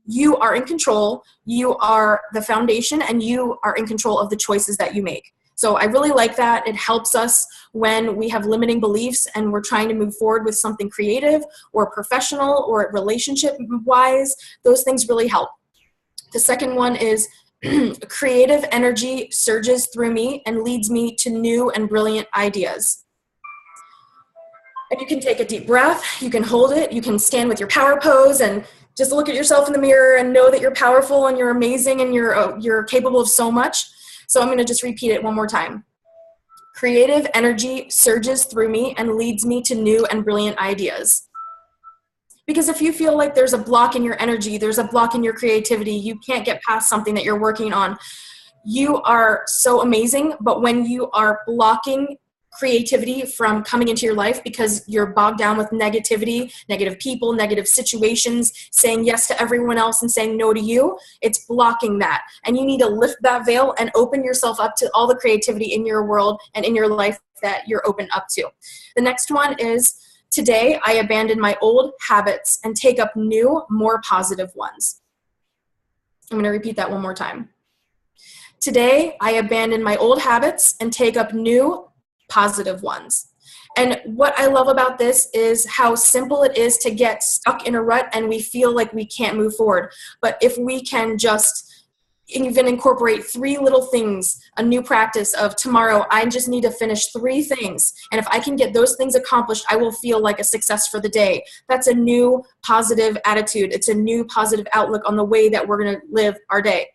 you are in control, you are the foundation, and you are in control of the choices that you make. So I really like that. It helps us when we have limiting beliefs and we're trying to move forward with something creative or professional or relationship-wise. Those things really help. The second one is creative energy surges through me and leads me to new and brilliant ideas. And you can take a deep breath, you can hold it, you can stand with your power pose and just look at yourself in the mirror and know that you're powerful and you're amazing and you're capable of so much. So I'm going to just repeat it one more time. Creative energy surges through me and leads me to new and brilliant ideas. Because if you feel like there's a block in your energy, there's a block in your creativity, you can't get past something that you're working on, you are so amazing, but when you are blocking creativity from coming into your life because you're bogged down with negativity, negative people, negative situations, saying yes to everyone else and saying no to you, it's blocking that. And you need to lift that veil and open yourself up to all the creativity in your world and in your life that you're open up to. The next one is, today I abandon my old habits and take up new, more positive ones. I'm going to repeat that one more time. Today I abandon my old habits and take up new, positive ones. And what I love about this is how simple it is to get stuck in a rut and we feel like we can't move forward. But if we can just even incorporate 3 little things, a new practice of tomorrow, I just need to finish 3 things. And if I can get those things accomplished, I will feel like a success for the day. That's a new positive attitude. It's a new positive outlook on the way that we're going to live our day.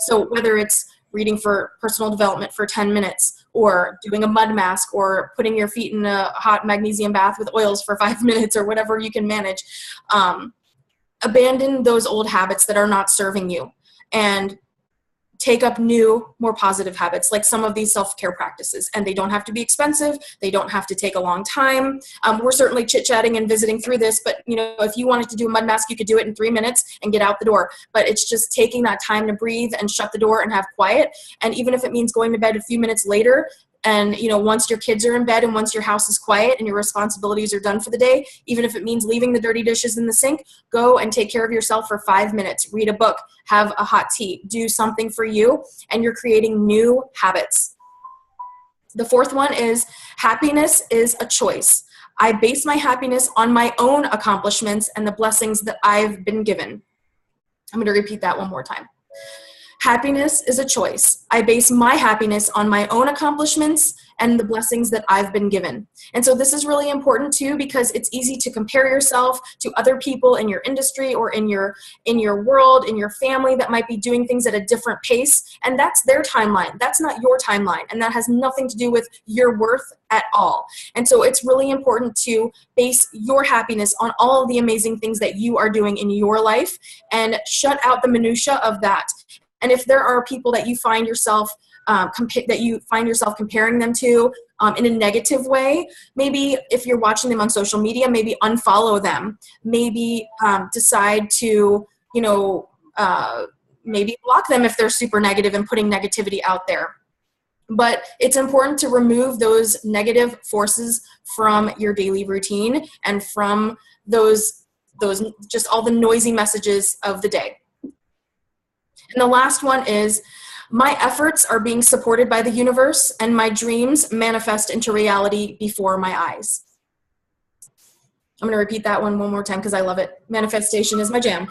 So whether it's reading for personal development for 10 minutes, or doing a mud mask, or putting your feet in a hot magnesium bath with oils for 5 minutes, or whatever you can manage. Abandon those old habits that are not serving you and take up new, more positive habits, like some of these self-care practices. And they don't have to be expensive. They don't have to take a long time. We're certainly chit-chatting and visiting through this, but if you wanted to do a mud mask, you could do it in 3 minutes and get out the door. But it's just taking that time to breathe and shut the door and have quiet. And even if it means going to bed a few minutes later, and once your kids are in bed and once your house is quiet and your responsibilities are done for the day, even if it means leaving the dirty dishes in the sink, go and take care of yourself for 5 minutes. Read a book, have a hot tea, do something for you, and you're creating new habits. The fourth one is, happiness is a choice. I base my happiness on my own accomplishments and the blessings that I've been given. I'm going to repeat that one more time. Happiness is a choice. I base my happiness on my own accomplishments and the blessings that I've been given. And so this is really important too, because it's easy to compare yourself to other people in your industry or in your world, in your family that might be doing things at a different pace. And that's their timeline. That's not your timeline. And that has nothing to do with your worth at all. And so it's really important to base your happiness on all of the amazing things that you are doing in your life and shut out the minutia of that. And if there are people that you find yourself comparing them to in a negative way, maybe if you're watching them on social media, maybe unfollow them. Maybe decide to, maybe block them if they're super negative and putting negativity out there. But it's important to remove those negative forces from your daily routine and from those just all the noisy messages of the day. And the last one is, my efforts are being supported by the universe and my dreams manifest into reality before my eyes. I'm going to repeat that one more time because I love it. Manifestation is my jam.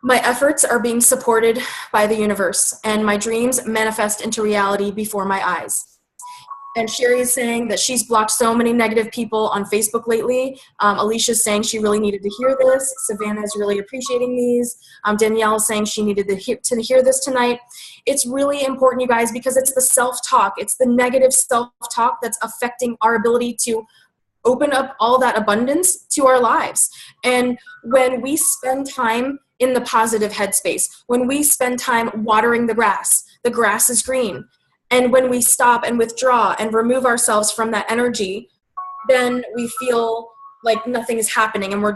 My efforts are being supported by the universe and my dreams manifest into reality before my eyes. And Sherry is saying that she's blocked so many negative people on Facebook lately. Alicia's saying she really needed to hear this. Savannah is really appreciating these. Danielle is saying she needed to hear this tonight. It's really important, you guys, because it's the self-talk. It's the negative self-talk that's affecting our ability to open up all that abundance to our lives. And when we spend time in the positive headspace, when we spend time watering the grass is green. And when we stop and withdraw and remove ourselves from that energy, then we feel like nothing is happening, and we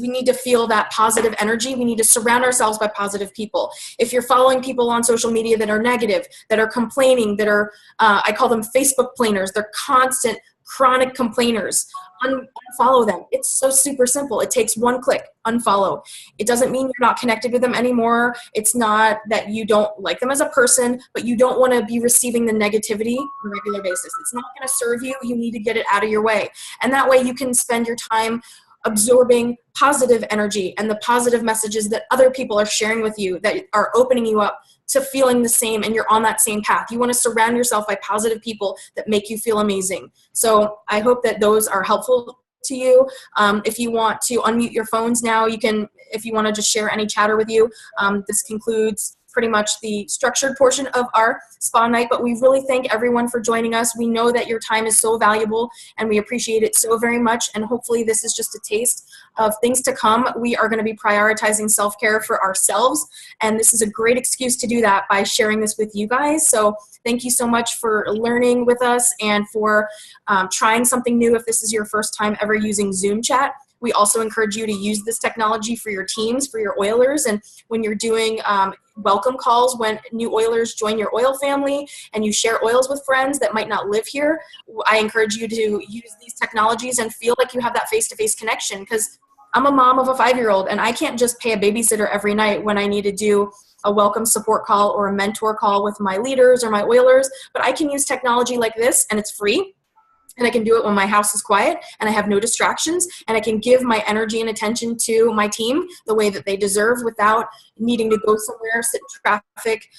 need to feel that positive energy. We need to surround ourselves by positive people. If you're following people on social media that are negative, that are complaining, that are, I call them Facebook planers, they're constant, chronic complainers, unfollow them. It's so super simple. It takes one click, unfollow. It doesn't mean you're not connected with them anymore. It's not that you don't like them as a person, but you don't want to be receiving the negativity on a regular basis. It's not going to serve you. You need to get it out of your way. And that way you can spend your time absorbing positive energy and the positive messages that other people are sharing with you that are opening you up to feeling the same, and you're on that same path. You want to surround yourself by positive people that make you feel amazing. So I hope that those are helpful to you. If you want to unmute your phones now, you can, if you want to just share any chatter with you. This concludes pretty much the structured portion of our spa night, but we really thank everyone for joining us. We know that your time is so valuable and we appreciate it so very much, and hopefully this is just a taste of things to come. We are going to be prioritizing self-care for ourselves, and this is a great excuse to do that by sharing this with you guys. So thank you so much for learning with us and for trying something new if this is your first time ever using Zoom chat. We also encourage you to use this technology for your teams, for your oilers, and when you're doing welcome calls, when new oilers join your oil family and you share oils with friends that might not live here, I encourage you to use these technologies and feel like you have that face-to-face connection, because I'm a mom of a 5-year-old and I can't just pay a babysitter every night when I need to do a welcome support call or a mentor call with my leaders or my oilers, but I can use technology like this and it's free. And I can do it when my house is quiet and I have no distractions, and I can give my energy and attention to my team the way that they deserve without needing to go somewhere, sit in traffic,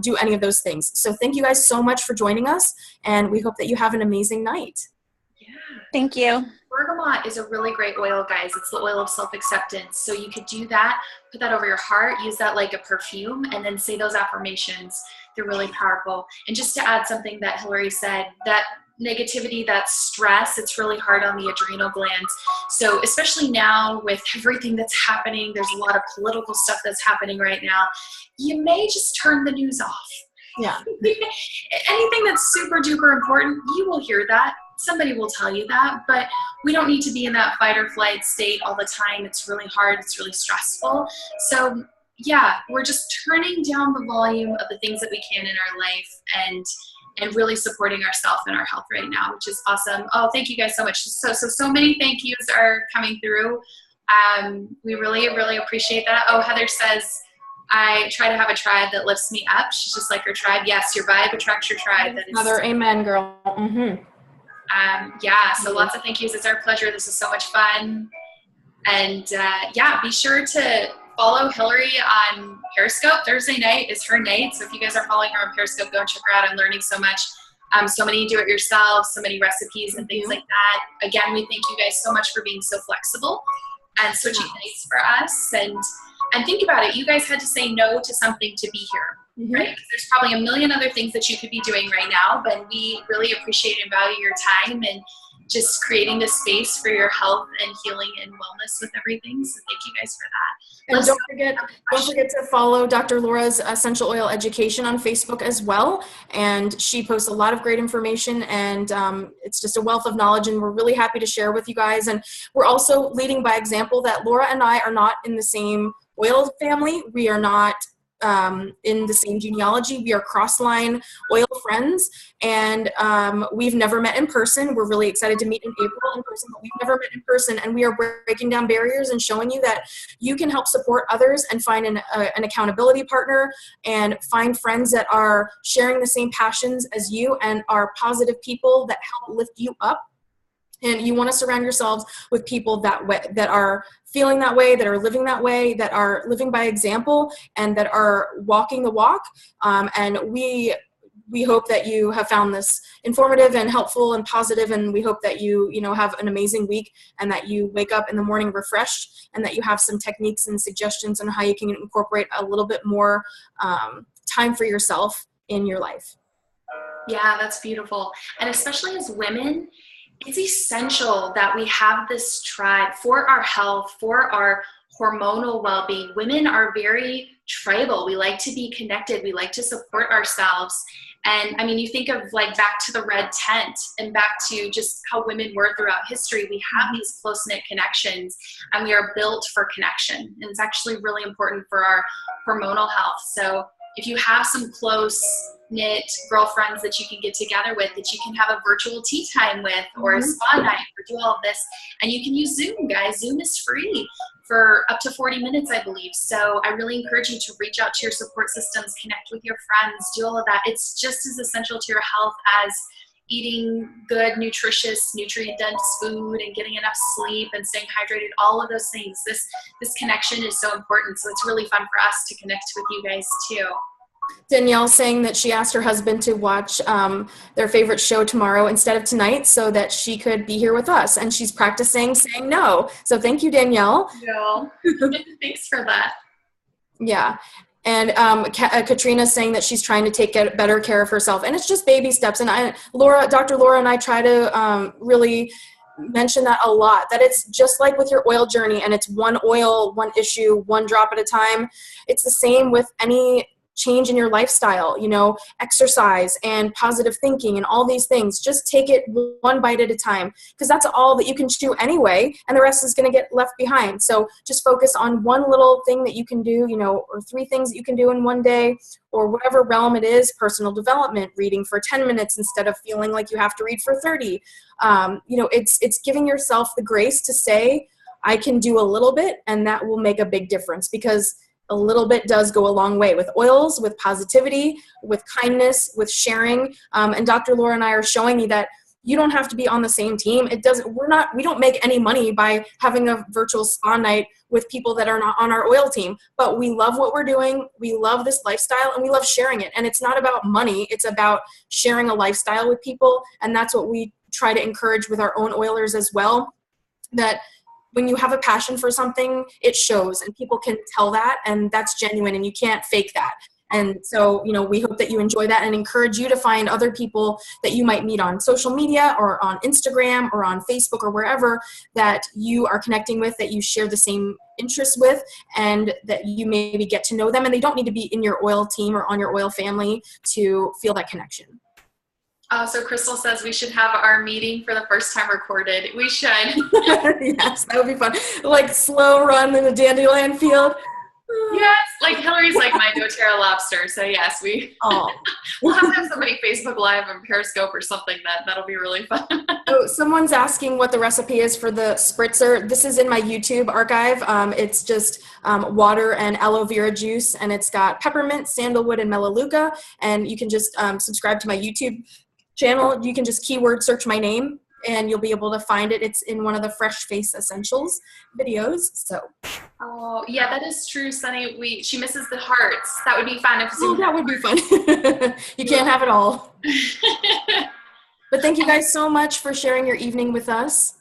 do any of those things. So thank you guys so much for joining us, and we hope that you have an amazing night. Yeah. Thank you. Bergamot is a really great oil, guys. It's the oil of self-acceptance. So you could do that, put that over your heart, use that like a perfume, and then say those affirmations. They're really powerful. And just to add something that Hillary said, that negativity, that stress, it's really hard on the adrenal glands. So especially now with everything that's happening, there's a lot of political stuff that's happening right now, you may just turn the news off. Yeah. Anything that's super duper important, you will hear that. Somebody will tell you that, but we don't need to be in that fight or flight state all the time. It's really hard. It's really stressful. So yeah, we're just turning down the volume of the things that we can in our life and really supporting ourselves and our health right now, which is awesome. Oh, thank you guys so much. So many thank yous are coming through. We really, really appreciate that. Oh, Heather says, I try to have a tribe that lifts me up. She's just like her tribe. Yes, your vibe attracts your tribe. That is Heather, amen, girl. Mm-hmm. Yeah, so lots of thank yous. It's our pleasure. This is so much fun. And yeah, be sure to follow Hillary on Periscope. Thursday night is her night. So if you guys are following her on Periscope, go and check her out. I'm learning so much. So many do-it-yourself, so many recipes and things like that. Again, we thank you guys so much for being so flexible and switching nights for us. And think about it. You guys had to say no to something to be here, right? 'Cause there's probably a million other things that you could be doing right now, but we really appreciate and value your time and just creating a space for your health and healing and wellness with everything. So thank you guys for that. And don't forget to follow Dr. Laura's Essential Oil Education on Facebook as well. And she posts a lot of great information, and it's just a wealth of knowledge, and we're really happy to share with you guys. And we're also leading by example that Laura and I are not in the same oil family. We are not in the same genealogy. We are cross-line oil friends, and we've never met in person. We're really excited to meet in April in person, but we've never met in person, and we are breaking down barriers and showing you that you can help support others and find an accountability partner and find friends that are sharing the same passions as you and are positive people that help lift you up. And you want to surround yourselves with people that are feeling that way, that are living that way, that are living by example, and that are walking the walk. And we hope that you have found this informative and helpful and positive, and we hope that you have an amazing week, and that you wake up in the morning refreshed, and that you have some techniques and suggestions on how you can incorporate a little bit more time for yourself in your life. Yeah, that's beautiful. And especially as women, it's essential that we have this tribe for our health, for our hormonal well-being. Women are very tribal. We like to be connected. We like to support ourselves. And I mean, you think of like back to the red tent and back to just how women were throughout history. We have these close-knit connections, and we are built for connection. And it's actually really important for our hormonal health. So if you have some close-knit girlfriends that you can get together with, that you can have a virtual tea time with, or a spa night, or do all of this, and you can use Zoom, guys. Zoom is free for up to 40 minutes, I believe. So I really encourage you to reach out to your support systems, connect with your friends, do all of that. It's just as essential to your health as eating good, nutritious, nutrient-dense food and getting enough sleep and staying hydrated, all of those things. This connection is so important. So it's really fun for us to connect with you guys too. Danielle saying that she asked her husband to watch their favorite show tomorrow instead of tonight so that she could be here with us. And she's practicing saying no. So thank you, Danielle. Yeah. Thanks for that. Yeah. And Katrina saying that she's trying to take better care of herself. And it's just baby steps. And Dr. Laura and I try to really mention that a lot, that it's just like with your oil journey, and it's one oil, one issue, one drop at a time. It's the same with any change in your lifestyle, you know, exercise and positive thinking and all these things. Just take it one bite at a time, because that's all that you can chew anyway, and the rest is going to get left behind. So just focus on one little thing that you can do, you know, or 3 things that you can do in one day, or whatever realm it is. Personal development, reading for 10 minutes instead of feeling like you have to read for 30. You know, it's giving yourself the grace to say, I can do a little bit, and that will make a big difference, because a little bit does go a long way with oils, with positivity, with kindness, with sharing. And Dr. Laura and I are showing you that you don't have to be on the same team. We don't make any money by having a virtual spa night with people that are not on our oil team, but we love what we're doing. We love this lifestyle, and we love sharing it. And it's not about money. It's about sharing a lifestyle with people. And that's what we try to encourage with our own oilers as well, that when you have a passion for something, it shows, and people can tell that, and that's genuine, and you can't fake that. And so, you know, we hope that you enjoy that, and encourage you to find other people that you might meet on social media or on Instagram or on Facebook or wherever that you are connecting with, that you share the same interests with, and that you maybe get to know them. And they don't need to be in your oil team or on your oil family to feel that connection. So Crystal says we should have our meeting for the first time recorded. We should. Yes, that would be fun. Like slow run in a dandelion field. Yes, like Hillary's like my doTERRA lobster. So yes, we'll have to have somebody Facebook Live and Periscope or something. That'll be really fun. Oh, someone's asking what the recipe is for the spritzer. This is in my YouTube archive. It's just water and aloe vera juice, and it's got peppermint, sandalwood, and melaleuca. And you can just subscribe to my YouTube channel. You can just keyword search my name, and you'll be able to find it. It's in one of the Fresh Face Essentials videos. So. Oh yeah, that is true, Sunny. She misses the hearts. That would be fun if Zoom. Oh, that would be fun. You can't have it all. But thank you guys so much for sharing your evening with us.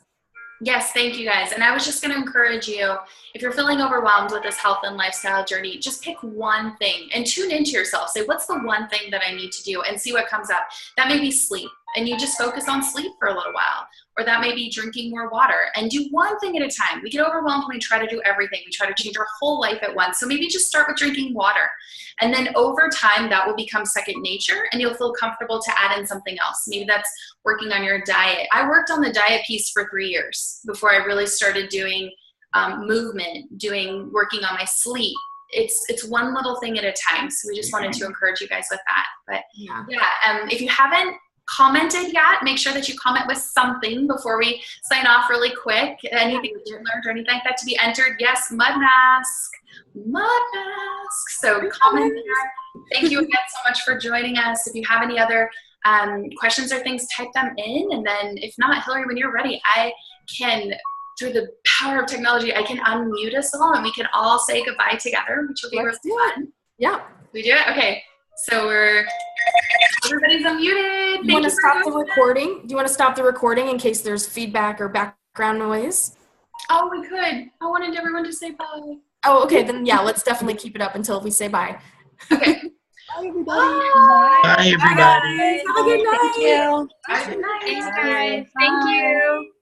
Yes, thank you guys. And I was just going to encourage you, if you're feeling overwhelmed with this health and lifestyle journey, just pick one thing and tune into yourself. Say, what's the one thing that I need to do, and see what comes up. That may be sleep, and you just focus on sleep for a little while. Or that may be drinking more water, and do one thing at a time. We get overwhelmed when we try to do everything. We try to change our whole life at once. So maybe just start with drinking water. And then over time, that will become second nature, and you'll feel comfortable to add in something else. Maybe that's working on your diet. I worked on the diet piece for 3 years before I really started doing movement, working on my sleep. It's one little thing at a time. So we just wanted to encourage you guys with that. But yeah, if you haven't commented yet, make sure that you comment with something before we sign off really quick. Anything that you learned or anything like that to be entered. Yes, mud mask. So comment there. Thank you again so much for joining us. If you have any other questions or things, type them in. And then if not, Hillary, when you're ready, I can, through the power of technology, I can unmute us all, and we can all say goodbye together, which will be really fun. Yeah. We do it? Okay. So everybody's unmuted. Do you want to stop the recording? Do you want to stop the recording in case there's feedback or background noise? Oh, we could. I wanted everyone to say bye. Oh, okay. Then yeah, let's definitely keep it up until we say bye. Okay. Bye, everybody. Bye, everybody. Have a good night. Thank you. Have a good night. Thanks, guys. Thank you.